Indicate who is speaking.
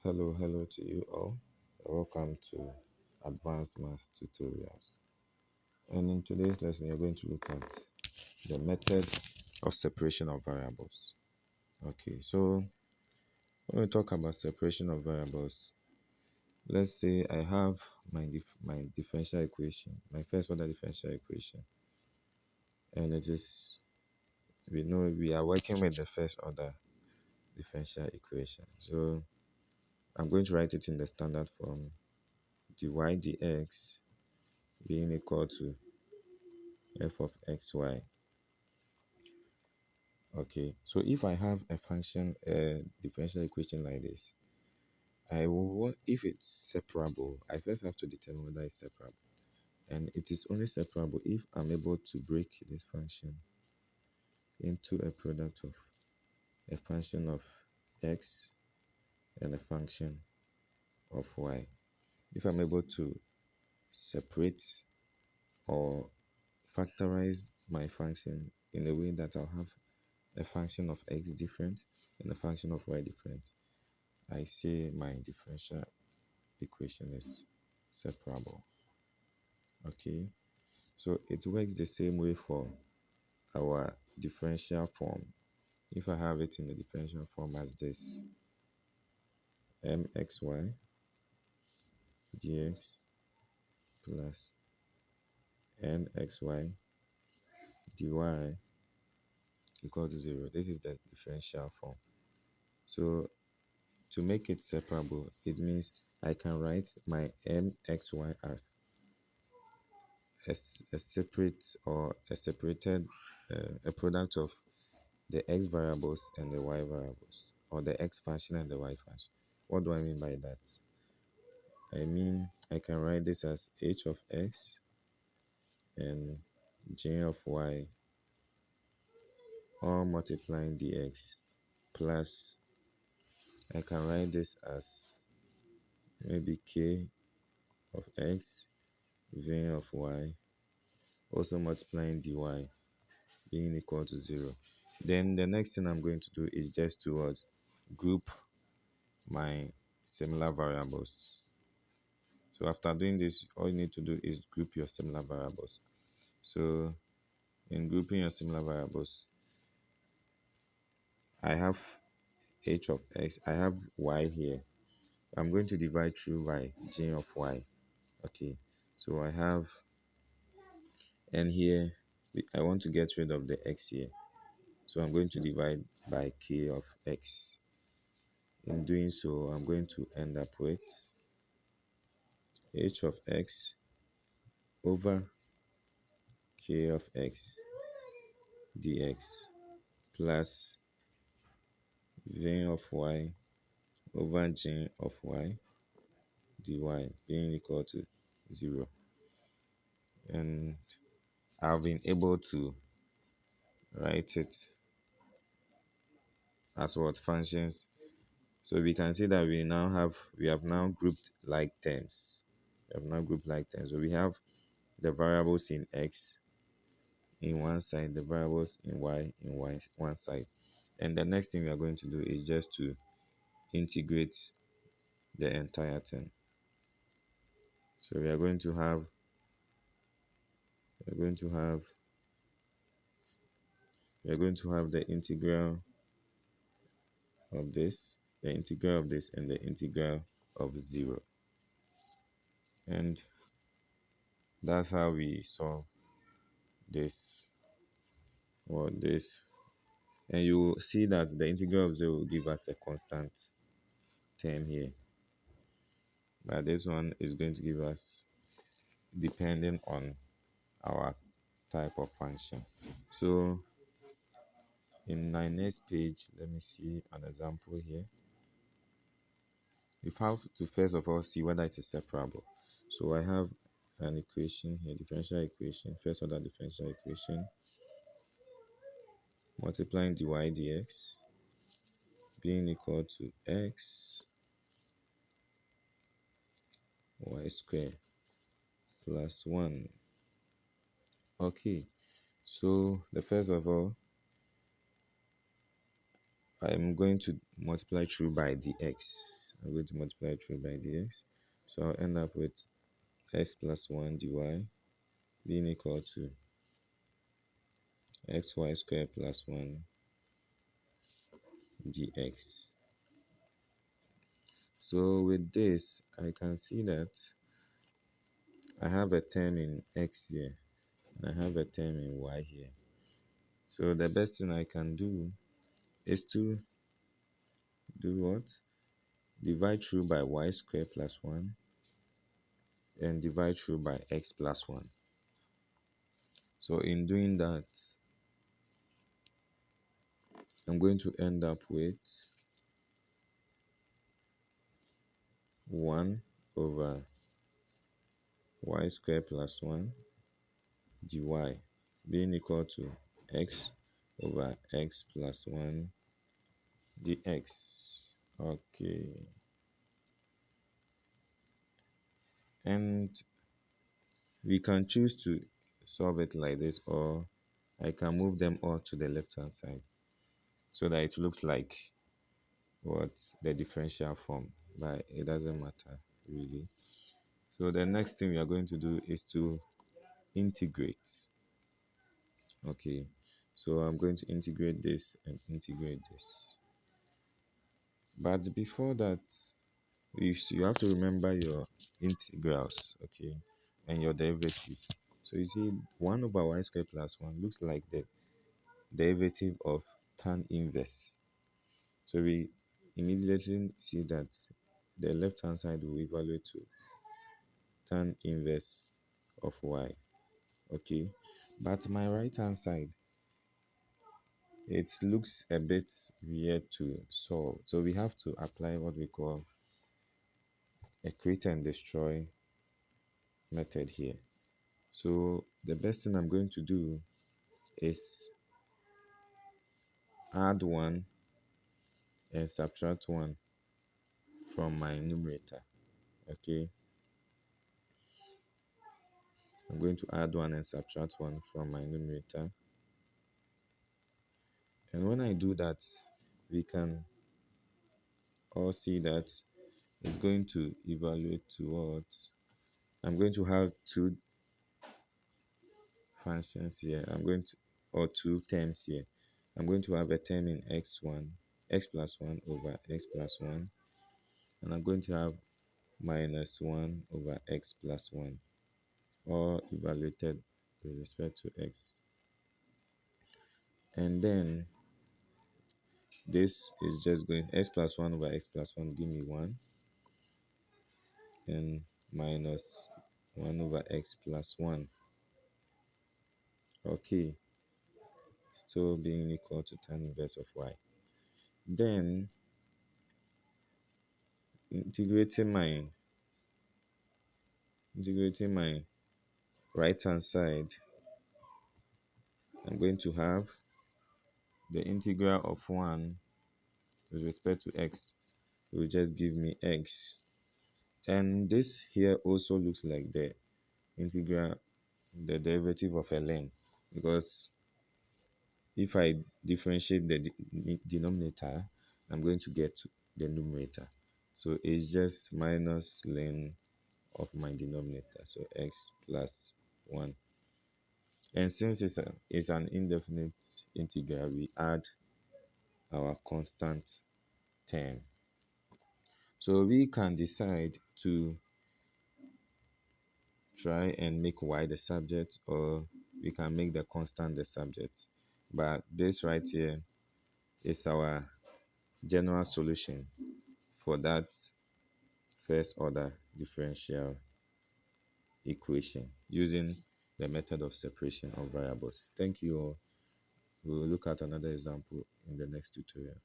Speaker 1: Hello to you all. Welcome to Advanced Maths Tutorials. And in today's lesson, we are going to look at the method of separation of variables. Okay, so when we talk about separation of variables, let's say I have my differential equation, my first order differential equation, and we know we are working with the first order differential equation. So I'm going to write it in the standard form, dy dx being equal to f of xy. Okay, so if I have a function, a differential equation like this, I will want, if it's separable, I first have to determine whether it's separable. And it is only separable if I'm able to break this function into a product of a function of x and a function of y. If I'm able to separate or factorize my function in a way that I'll have a function of x different and a function of y different, I say my differential equation is separable. Okay, so it works the same way for our differential form. If I have it in the differential form as this, mxy dx plus nxy dy equal to 0. This is the differential form. So to make it separable, it means I can write my mxy as a separate or a separated a product of the x variables and the y variables, or the x function and the y function. What do I mean by that? I mean I can write this as h of x and j of y all multiplying dx, plus I can write this as maybe k of x v of y also multiplying dy being equal to 0. Then the next thing I'm going to do is just to group my similar variables. So after doing this, all you need to do is group your similar variables. So in grouping your similar variables, I have h of x, I have y here. I'm going to divide through by j of y. Okay, so I have, and here I want to get rid of the x here. So I'm going to divide by k of x. In doing so, I'm going to end up with h of x over k of x dx plus v of y over j of y dy being equal to 0. And I've been able to write it as what functions. So we can see that we have now grouped like terms. So we have the variables in x in one side, the variables in y one side. And the next thing we are going to do is just to integrate the entire thing. So we are going to have the integral of this, and the integral of 0. And that's how we solve this or this. And you will see that the integral of 0 will give us a constant term here. But this one is going to give us depending on our type of function. So in my next page, let me see an example here. We have to first of all see whether it is separable. So I have an equation here, differential equation, first order differential equation, multiplying dy dx being equal to x y squared plus 1. Okay, so the first of all, I'm going to multiply through by dx. I'm going to multiply through by dx. So I'll end up with x plus 1 dy being equal to xy squared plus 1 dx. So with this, I can see that I have a term in x here, and I have a term in y here. So the best thing I can do is to do what? Divide through by y squared plus 1 and divide through by x plus 1. So in doing that, I'm going to end up with 1 over y squared plus 1 dy being equal to x over x plus 1 dx. Okay. And we can choose to solve it like this, or I can move them all to the left hand side so that it looks like what the differential form, but it doesn't matter really. So the next thing we are going to do is to integrate. Okay, so I'm going to integrate this and integrate this. But before that, you have to remember your integrals, okay, and your derivatives. So you see 1 over y squared plus 1 looks like the derivative of tan inverse. So we immediately see that the left hand side will evaluate to tan inverse of y, okay. But my right hand side, it looks a bit weird to solve. So we have to apply what we call a create and destroy method here. So the best thing I'm going to do is add 1 and subtract 1 from my numerator. Okay, I'm going to add 1 and subtract 1 from my numerator. And when I do that, we can all see that it's going to evaluate towards, I'm going to have two functions here. Or two terms here. I'm going to have a term in x1, x plus 1 over x plus 1. And I'm going to have minus 1 over x plus 1, all evaluated with respect to x. And then this is just going x plus 1 over x plus 1 give me 1, and minus 1 over x plus 1. Okay, still being equal to tan inverse of y. Then integrating my right hand side, I'm going to have the integral of 1 with respect to x will just give me x. And this here also looks like the integral, the derivative of ln, because if I differentiate the denominator, I'm going to get the numerator. So it's just minus ln of my denominator, so x plus 1. And since it's an indefinite integral, we add our constant term. So we can decide to try and make y the subject, or we can make the constant the subject. But this right here is our general solution for that first order differential equation using the method of separation of variables. Thank you all. We will look at another example in the next tutorial.